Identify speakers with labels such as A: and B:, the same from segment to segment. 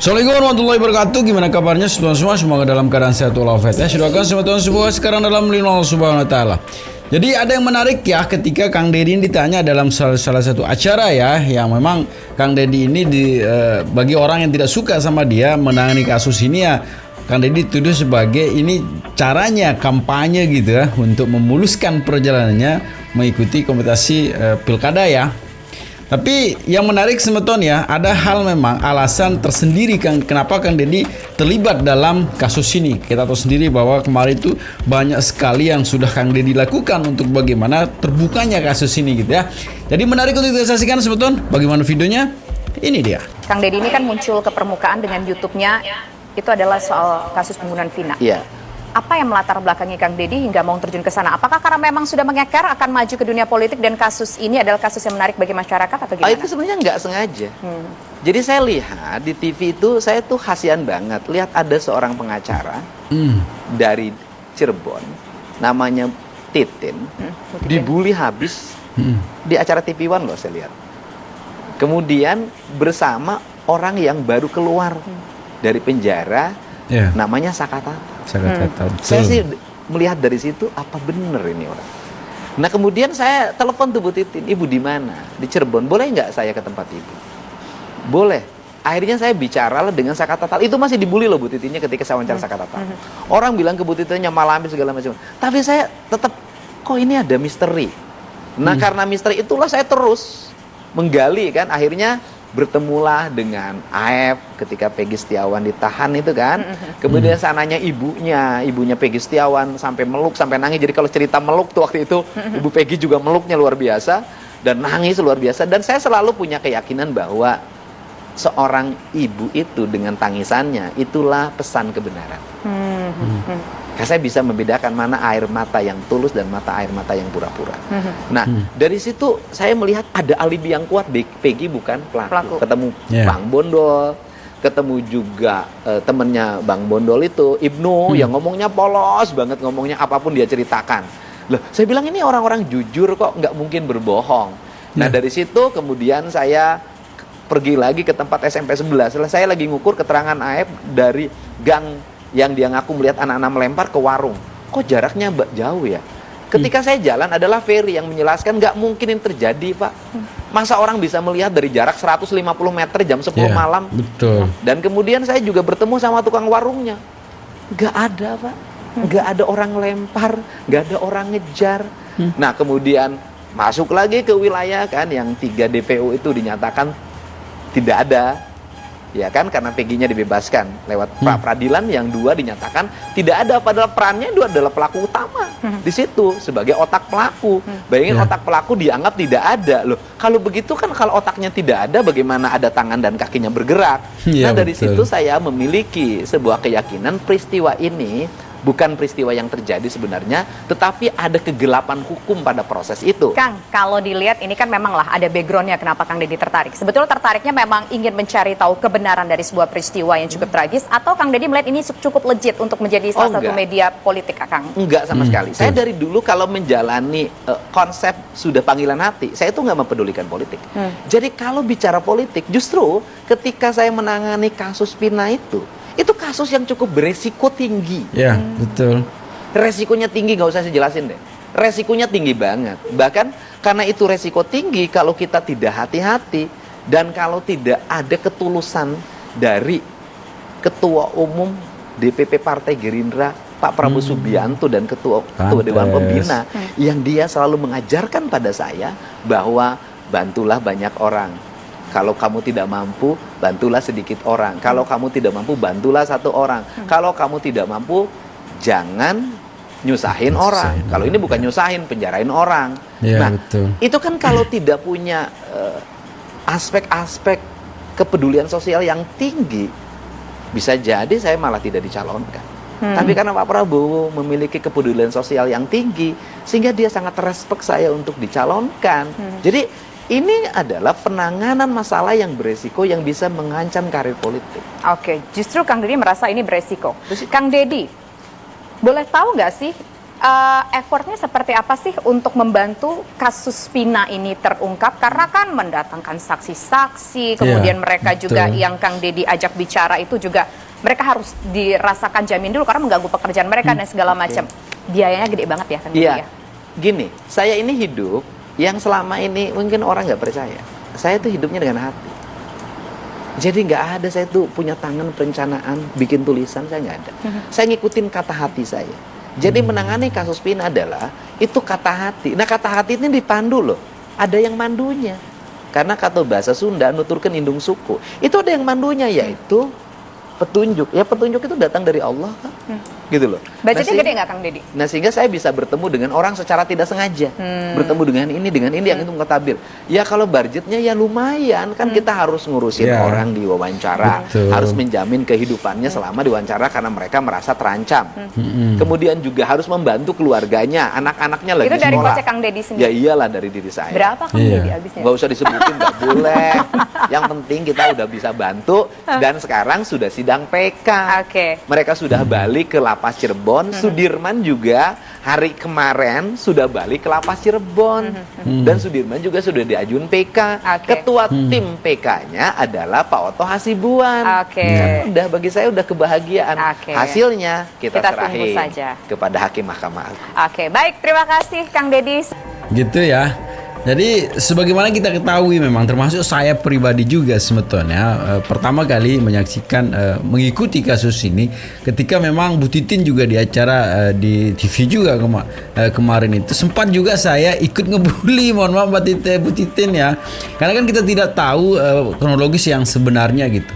A: Assalamualaikum warahmatullahi wabarakatuh. Gimana kabarnya semua? Semoga dalam keadaan sehat walafiat ya. Doakan semua Tuhan semua sekarang dalam lindungan Allah Subhanahu wa taala. Jadi ada yang menarik ya ketika Kang Deddy ditanya dalam salah satu acara ya, yang memang Kang Deddy ini bagi orang yang tidak suka sama dia menangani kasus ini ya, Kang Deddy dituduh sebagai ini caranya kampanye gitu ya untuk memuluskan perjalanannya mengikuti kompetisi pilkada ya. Tapi yang menarik semeton ya, ada hal memang alasan tersendiri kenapa Kang Deddy terlibat dalam kasus ini. Kita tahu sendiri bahwa kemarin itu banyak sekali yang sudah Kang Deddy lakukan untuk bagaimana terbukanya kasus ini gitu ya. Jadi menarik untuk kita saksikan semeton, bagaimana videonya? Ini dia.
B: Kang Deddy ini kan muncul ke permukaan dengan YouTube-nya, itu adalah soal kasus pembunuhan Vina.
C: Iya.
B: Apa yang melatar belakangi Kang Deddy hingga mau terjun ke sana? Apakah karena memang sudah mengeker akan maju ke dunia politik dan kasus ini adalah kasus yang menarik bagi masyarakat atau gimana?
C: Itu sebenarnya nggak sengaja. Jadi saya lihat di TV itu, saya tuh kasihan banget. Lihat ada seorang pengacara dari Cirebon, namanya Titin, dibully habis di acara TV One loh saya lihat. Kemudian bersama orang yang baru keluar dari penjara, namanya Sakatata. Saya sih melihat dari situ apa bener ini orang. Nah kemudian saya telepon tuh Bu Titin, Ibu di mana? Di Cirebon. Boleh nggak saya ke tempat Ibu? Boleh. Akhirnya saya bicara dengan Sakatata. Itu masih dibully loh Bu Titinnya ketika saya wawancara Sakatata. Orang bilang ke Bu Titinnya malamin segala macam. Tapi saya tetap kok ini ada misteri. Nah karena misteri itulah saya terus menggali kan. Akhirnya bertemulah dengan AF ketika Peggy Setiawan ditahan itu kan. Kemudian sananya ibunya Peggy Setiawan sampai meluk, sampai nangis. Jadi kalau cerita meluk tuh waktu itu Ibu Peggy juga meluknya luar biasa dan nangis luar biasa. Dan saya selalu punya keyakinan bahwa seorang ibu itu dengan tangisannya itulah pesan kebenaran. Karena saya bisa membedakan mana air mata yang tulus dan mata air mata yang pura-pura. Nah, dari situ saya melihat ada alibi yang kuat. Peggy bukan pelaku. Ketemu Bang Bondol, ketemu juga temennya Bang Bondol itu, Ibnu, yang ngomongnya polos banget, ngomongnya apapun dia ceritakan. Loh, saya bilang ini orang-orang jujur kok, nggak mungkin berbohong. Nah, dari situ kemudian saya pergi lagi ke tempat SMP 11. Saya lagi ngukur keterangan AF dari gang yang dia ngaku melihat anak-anak melempar ke warung. Kok jaraknya jauh ya? Ketika saya jalan adalah Ferry yang menjelaskan nggak mungkin ini terjadi, Pak. Masa orang bisa melihat dari jarak 150 meter jam 10 malam?
A: Betul.
C: Dan kemudian saya juga bertemu sama tukang warungnya. Nggak ada, Pak. Nggak ada orang lempar, nggak ada orang ngejar. Nah, kemudian masuk lagi ke wilayah kan yang 3 DPO itu dinyatakan tidak ada. Ya kan, karena Peggy-nya dibebaskan lewat peradilan, yang 2 dinyatakan tidak ada, padahal perannya 2 adalah pelaku utama di situ sebagai otak pelaku. Bayangin otak pelaku dianggap tidak ada loh. Kalau begitu kan, kalau otaknya tidak ada, bagaimana ada tangan dan kakinya bergerak? Nah dari situ saya memiliki sebuah keyakinan peristiwa ini bukan peristiwa yang terjadi sebenarnya, tetapi ada kegelapan hukum pada proses itu.
B: Kang, kalau dilihat ini kan memang lah ada backgroundnya kenapa Kang Deddy tertarik. Sebetulnya tertariknya memang ingin mencari tahu kebenaran dari sebuah peristiwa yang cukup tragis, atau Kang Deddy melihat ini cukup legit untuk menjadi salah satu media politik, Kang?
C: Enggak sama sekali. Saya dari dulu kalau menjalani konsep sudah panggilan hati, saya itu nggak mempedulikan politik. Jadi kalau bicara politik, justru ketika saya menangani kasus Vina itu kasus yang cukup beresiko tinggi.
A: Ya, betul.
C: Resikonya tinggi, nggak usah saya jelasin deh. Resikonya tinggi banget. Bahkan karena itu resiko tinggi, kalau kita tidak hati-hati dan kalau tidak ada ketulusan dari Ketua Umum DPP Partai Gerindra Pak Prabowo Subianto dan Ketua Dewan Pembina, yang dia selalu mengajarkan pada saya bahwa bantulah banyak orang. Kalau kamu tidak mampu, bantulah sedikit orang. Kalau kamu tidak mampu, bantulah 1 orang. Kalau kamu tidak mampu, jangan nyusahin orang. Kalau ini bukan nyusahin, penjarain orang. Nah, betul. Itu kan kalau tidak punya aspek-aspek kepedulian sosial yang tinggi, bisa jadi saya malah tidak dicalonkan. Tapi karena Pak Prabowo memiliki kepedulian sosial yang tinggi, sehingga dia sangat respect saya untuk dicalonkan. Jadi ini adalah penanganan masalah yang beresiko yang bisa mengancam karir politik.
B: Oke, justru Kang Deddy merasa ini beresiko. Kang Deddy, boleh tahu nggak sih effortnya seperti apa sih untuk membantu kasus Vina ini terungkap? Karena kan mendatangkan saksi-saksi, kemudian mereka juga yang Kang Deddy ajak bicara itu juga mereka harus dirasakan jamin dulu karena mengganggu pekerjaan mereka dan segala macam. Biayanya gede banget ya Kang Deddy ya?
C: Gini, saya ini hidup yang selama ini mungkin orang nggak percaya. Saya tuh hidupnya dengan hati. Jadi nggak ada saya tuh punya tangan perencanaan, bikin tulisan, saya nggak ada. Saya ngikutin kata hati saya. Jadi menangani kasus Vina adalah itu kata hati. Nah kata hati ini dipandu loh. Ada yang mandunya. Karena kata bahasa Sunda nuturkan indung suku. Itu ada yang mandunya yaitu petunjuk. Ya petunjuk itu datang dari Allah kan. Gitu loh.
B: Budgetnya gede nggak Kang Deddy?
C: Nah sehingga saya bisa bertemu dengan orang secara tidak sengaja. Bertemu dengan ini yang itu tabir. Ya kalau budgetnya ya lumayan kan kita harus ngurusin orang di wawancara. Harus menjamin kehidupannya selama diwawancara karena mereka merasa terancam. Kemudian juga harus membantu keluarganya, anak-anaknya lagi
B: sekolah. Itu dari
C: sekolah.
B: kocek Kang Deddy sendiri?
C: Ya iyalah dari diri saya.
B: Berapa Kang Deddy habisnya?
C: Gak usah disebutin, gak boleh. Yang penting kita udah bisa bantu dan sekarang sudah sidang PK. Mereka sudah balik ke Lapas Cirebon. Sudirman juga hari kemarin sudah balik ke Lapas Cirebon. Dan Sudirman juga sudah diajuin PK. Ketua tim PK-nya adalah Pak Oto Hasibuan. Udah bagi saya udah kebahagiaan. Hasilnya kita serahin kepada Hakim Mahkamah Agung.
B: Baik, terima kasih Kang Deddy.
A: Gitu ya. Jadi sebagaimana kita ketahui memang termasuk saya pribadi juga sebetulnya pertama kali menyaksikan mengikuti kasus ini ketika memang Bu Titin juga di acara di TV juga kemarin itu sempat juga saya ikut ngebully, mohon maaf Bu Titin ya, karena kan kita tidak tahu kronologis yang sebenarnya gitu.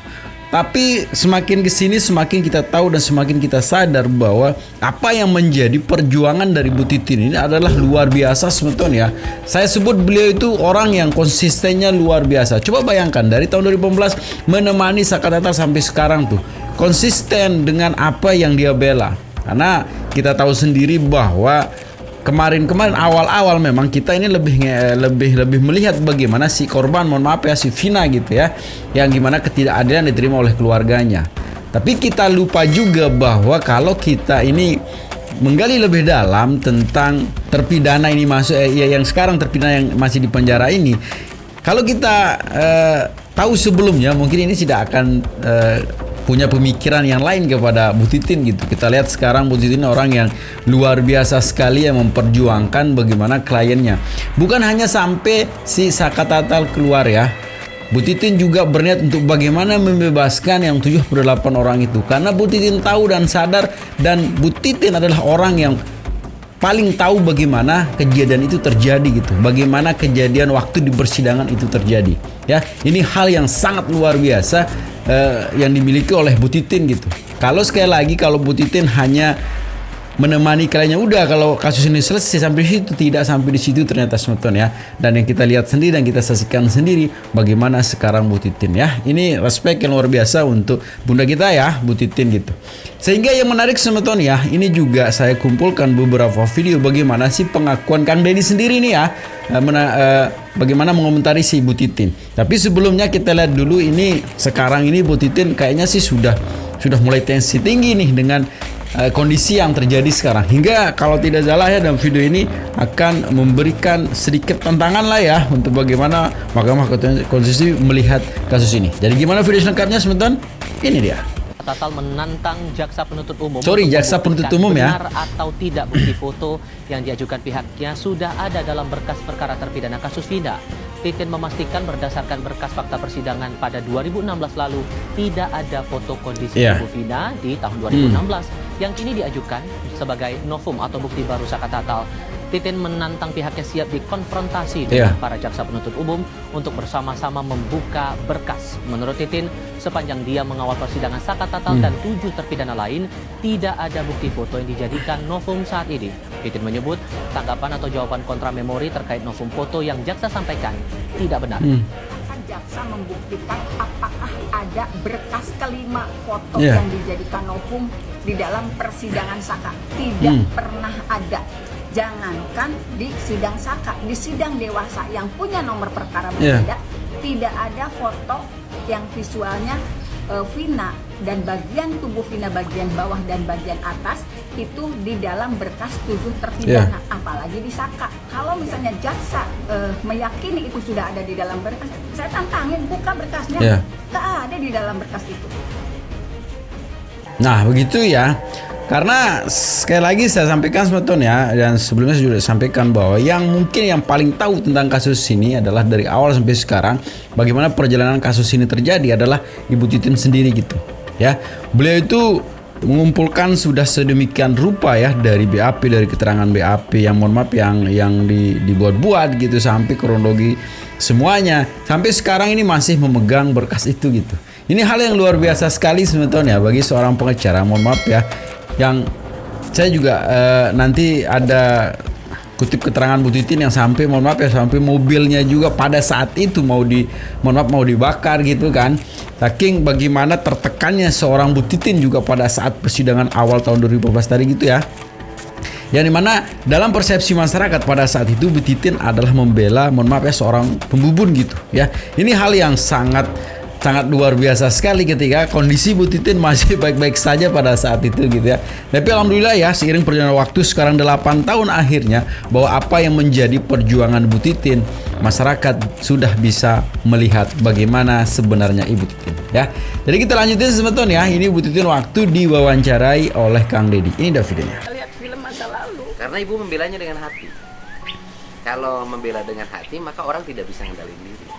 A: Tapi semakin kesini semakin kita tahu dan semakin kita sadar bahwa apa yang menjadi perjuangan dari Bu Titin ini adalah luar biasa sebetulnya. Saya sebut beliau itu orang yang konsistennya luar biasa. Coba bayangkan dari tahun 2015 menemani Saka Tatal sampai sekarang tuh konsisten dengan apa yang dia bela. Karena kita tahu sendiri bahwa kemarin awal-awal memang kita ini lebih melihat bagaimana si korban, mohon maaf ya, si Vina gitu ya, yang gimana ketidakadilan diterima oleh keluarganya. Tapi kita lupa juga bahwa kalau kita ini menggali lebih dalam tentang terpidana ini yang sekarang terpidana yang masih di penjara ini, kalau kita tahu sebelumnya mungkin ini tidak akan punya pemikiran yang lain kepada Bu Titin gitu. Kita lihat sekarang Bu Titin orang yang luar biasa sekali yang memperjuangkan bagaimana kliennya. Bukan hanya sampai si Saka Tatal keluar ya. Bu Titin juga berniat untuk bagaimana membebaskan yang 78 orang itu. Karena Bu Titin tahu dan sadar dan Bu Titin adalah orang yang paling tahu bagaimana kejadian itu terjadi gitu. Bagaimana kejadian waktu di persidangan itu terjadi. Ya, ini hal yang sangat luar biasa yang dimiliki oleh Bu Titin gitu. Kalau sekali lagi kalau Bu Titin hanya menemani kliennya udah kalau kasus ini selesai sampai situ, tidak sampai di situ ternyata sebetulnya. Dan yang kita lihat sendiri dan kita saksikan sendiri bagaimana sekarang Bu Titin ya. Ini respect yang luar biasa untuk bunda kita ya, Bu Titin gitu. Sehingga yang menarik sebetulnya ini juga saya kumpulkan beberapa video bagaimana sih pengakuan Kang Deddy sendiri nih ya, bagaimana mengomentari si Bu Titin. Tapi sebelumnya kita lihat dulu ini sekarang ini Bu Titin kayaknya sih sudah mulai tensi tinggi nih dengan kondisi yang terjadi sekarang. Hingga kalau tidak salah ya dalam video ini akan memberikan sedikit tantangan lah ya untuk bagaimana Mahkamah Konstitusi melihat kasus ini. Jadi gimana video selengkapnya sebentar? Ini dia.
D: Tatal menantang jaksa penuntut umum.
A: Jaksa penuntut umum ya.
D: Benar atau tidak bukti foto yang diajukan pihaknya sudah ada dalam berkas perkara terpidana kasus Vina. Titin memastikan berdasarkan berkas fakta persidangan pada 2016 lalu tidak ada foto kondisi tubuh Vina di tahun 2016 yang kini diajukan sebagai novum atau bukti baru Saka Tatal. Titin menantang pihaknya siap dikonfrontasi dengan para jaksa penuntut umum untuk bersama-sama membuka berkas. Menurut Titin, sepanjang dia mengawal persidangan Saka Tatal dan 7 terpidana lain, tidak ada bukti foto yang dijadikan novum saat ini. Titin menyebut tanggapan atau jawaban kontra memori terkait novum foto yang jaksa sampaikan tidak benar.
E: Jaksa membuktikan apakah ada berkas kelima foto yang dijadikan novum di dalam persidangan Saka. Tidak pernah ada. Jangankan di sidang Saka, di sidang dewasa yang punya nomor perkara berbeda, tidak ada foto yang visualnya Vina dan bagian tubuh Vina bagian bawah dan bagian atas itu di dalam berkas tujuh terpidana, apalagi disangka. Kalau misalnya jaksa meyakini itu sudah ada di dalam berkas, saya tantangin buka berkasnya, nggak ada di dalam berkas itu.
A: Nah begitu ya. Karena sekali lagi saya sampaikan teman-teman ya, dan sebelumnya saya sudah sampaikan bahwa yang paling tahu tentang kasus ini adalah dari awal sampai sekarang bagaimana perjalanan kasus ini terjadi adalah Ibu Titin sendiri gitu ya. Beliau itu mengumpulkan sudah sedemikian rupa ya dari BAP, dari keterangan BAP yang mohon maaf yang dibuat-buat gitu sampai kronologi semuanya, sampai sekarang ini masih memegang berkas itu gitu. Ini hal yang luar biasa sekali teman-teman ya bagi seorang pengacara, mohon maaf ya. Yang saya juga nanti ada kutip keterangan Bu Titin yang sampai mohon maaf ya sampai mobilnya juga pada saat itu mau dibakar gitu kan. Saking bagaimana tertekannya seorang Bu Titin juga pada saat persidangan awal tahun 2014 tadi gitu ya. Yang dimana dalam persepsi masyarakat pada saat itu Bu Titin adalah membela mohon maaf ya seorang pembubun gitu ya. Ini hal yang sangat luar biasa sekali ketika kondisi Bu Titin masih baik-baik saja pada saat itu gitu ya. Tapi alhamdulillah ya seiring perjalanan waktu sekarang 8 tahun akhirnya bahwa apa yang menjadi perjuangan Bu Titin, masyarakat sudah bisa melihat bagaimana sebenarnya Ibu Titin ya. Jadi kita lanjutin teman-teman ya. Ini Bu Titin waktu diwawancarai oleh Kang Deddy. Ini dah videonya.
E: Lihat film masa lalu.
C: Karena ibu membelanya dengan hati. Kalau membela dengan hati maka orang tidak bisa ngendalin diri.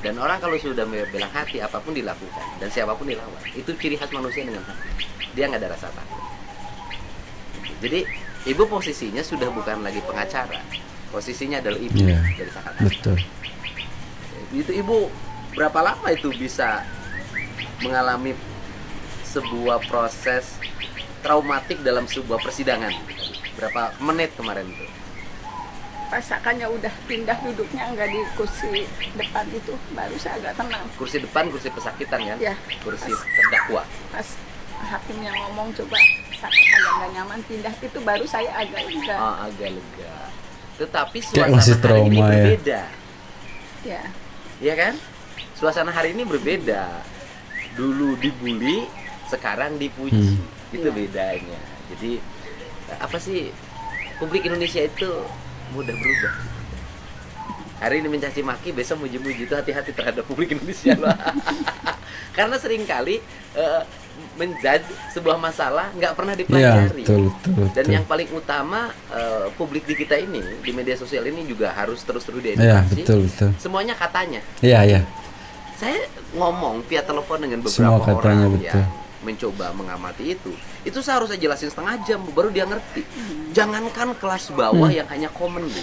C: Dan orang kalau sudah membela hati, apapun dilakukan dan siapapun dilawan. Itu ciri khas manusia dengan hati. Dia nggak ada rasa takut. Jadi ibu posisinya sudah bukan lagi pengacara, posisinya adalah ibu dari Sakata.
A: Betul.
C: Itu ibu berapa lama itu bisa mengalami sebuah proses traumatik dalam sebuah persidangan? Berapa menit kemarin itu?
E: Rasakannya udah pindah duduknya nggak di kursi depan itu, baru saya agak tenang.
C: Kursi depan, kursi pesakitan kan?
E: Ya.
C: Kursi terdakwa.
E: Pas hakimnya ngomong coba agak nggak nyaman pindah, itu baru saya agak lega.
C: Oh, agak lega. Tetapi
A: Kayak
C: suasana
A: masih
C: hari ini
A: trauma ya.
C: berbeda.
E: Ya.
C: Iya kan? Suasana hari ini berbeda. Dulu dibully, sekarang dipuji. Itu bedanya. Jadi apa sih, publik Indonesia itu mudah berubah. Hari ini mencaci maki, besok muji-muji. Itu hati-hati terhadap publik Indonesia loh. Karena seringkali menjudge sebuah masalah nggak pernah dipelajari.
A: Betul.
C: Dan yang paling utama publik di kita ini di media sosial ini juga harus terus
A: Iya,
C: diedukasi.
A: betul.
C: Semuanya katanya.
A: Iya.
C: Saya ngomong via telepon dengan
A: Semua
C: beberapa
A: katanya,
C: orang
A: betul.
C: yang mencoba mengamati itu saya harus jelasin setengah jam baru dia ngerti. Jangankan kelas bawah yang hanya komen Bu,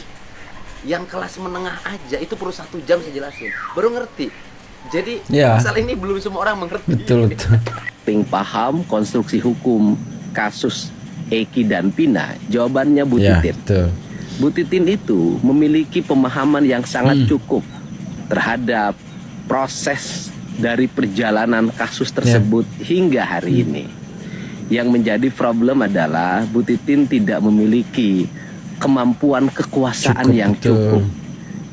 C: yang kelas menengah aja itu perlu 1 jam saya jelasin baru ngerti. Jadi masalah ini belum semua orang mengerti.
A: Betul.
F: Ping paham konstruksi hukum kasus Eki dan Pina? Jawabannya Bu Titin.
A: Betul.
F: Bu Titin itu memiliki pemahaman yang sangat cukup terhadap proses dari perjalanan kasus tersebut hingga hari ini. Yang menjadi problem adalah Bu Titin tidak memiliki kemampuan kekuasaan yang cukup,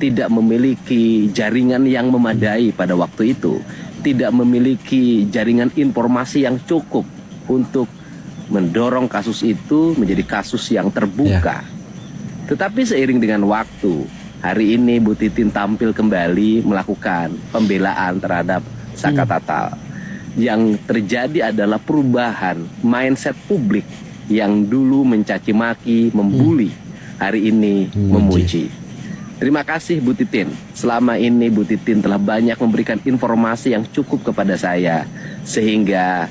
F: tidak memiliki jaringan yang memadai pada waktu itu, tidak memiliki jaringan informasi yang cukup untuk mendorong kasus itu menjadi kasus yang terbuka. Tetapi seiring dengan waktu, hari ini Bu Titin tampil kembali melakukan pembelaan terhadap Saka Tatal. Yang terjadi adalah perubahan mindset publik yang dulu mencaci maki, membuli, hari ini memuji. Terima kasih Bu Titin. Selama ini Bu Titin telah banyak memberikan informasi yang cukup kepada saya sehingga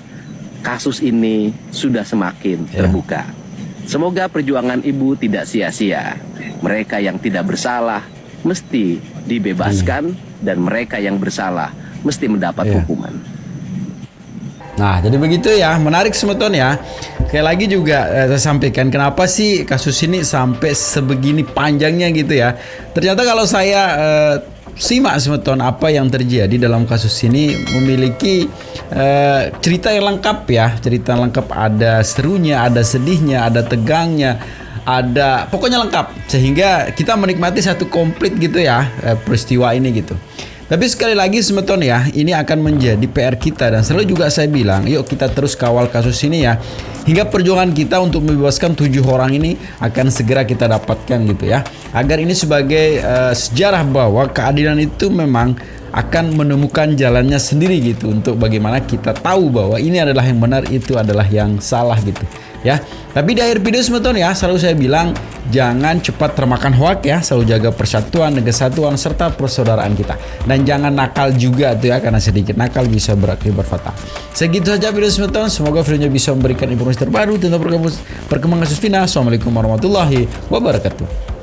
F: kasus ini sudah semakin terbuka. Semoga perjuangan Ibu tidak sia-sia. Mereka yang tidak bersalah mesti dibebaskan dan mereka yang bersalah mesti mendapat hukuman.
A: Nah, jadi begitu ya, menarik teman-teman ya. Kayak lagi juga saya sampaikan kenapa sih kasus ini sampai sebegini panjangnya gitu ya. Ternyata kalau saya simak teman-teman apa yang terjadi dalam kasus ini memiliki cerita yang lengkap ya. Cerita lengkap, ada serunya, ada sedihnya, ada tegangnya, pokoknya lengkap sehingga kita menikmati satu komplit gitu ya peristiwa ini gitu. Tapi sekali lagi semeton ya, ini akan menjadi PR kita dan selalu juga saya bilang, yuk kita terus kawal kasus ini ya. Hingga perjuangan kita untuk membebaskan 7 orang ini akan segera kita dapatkan gitu ya. Agar ini sebagai sejarah bahwa keadilan itu memang akan menemukan jalannya sendiri gitu, untuk bagaimana kita tahu bahwa ini adalah yang benar, itu adalah yang salah gitu ya. Tapi di akhir video semeton ya, selalu saya bilang jangan cepat termakan hoak ya, selalu jaga persatuan dan kesatuan serta persaudaraan kita, dan jangan nakal juga tuh ya, karena sedikit nakal bisa berakibat fatal. Segitu saja video semeton, semoga videonya bisa memberikan informasi terbaru tentang perkembangan kasus Vina. Assalamualaikum warahmatullahi wabarakatuh.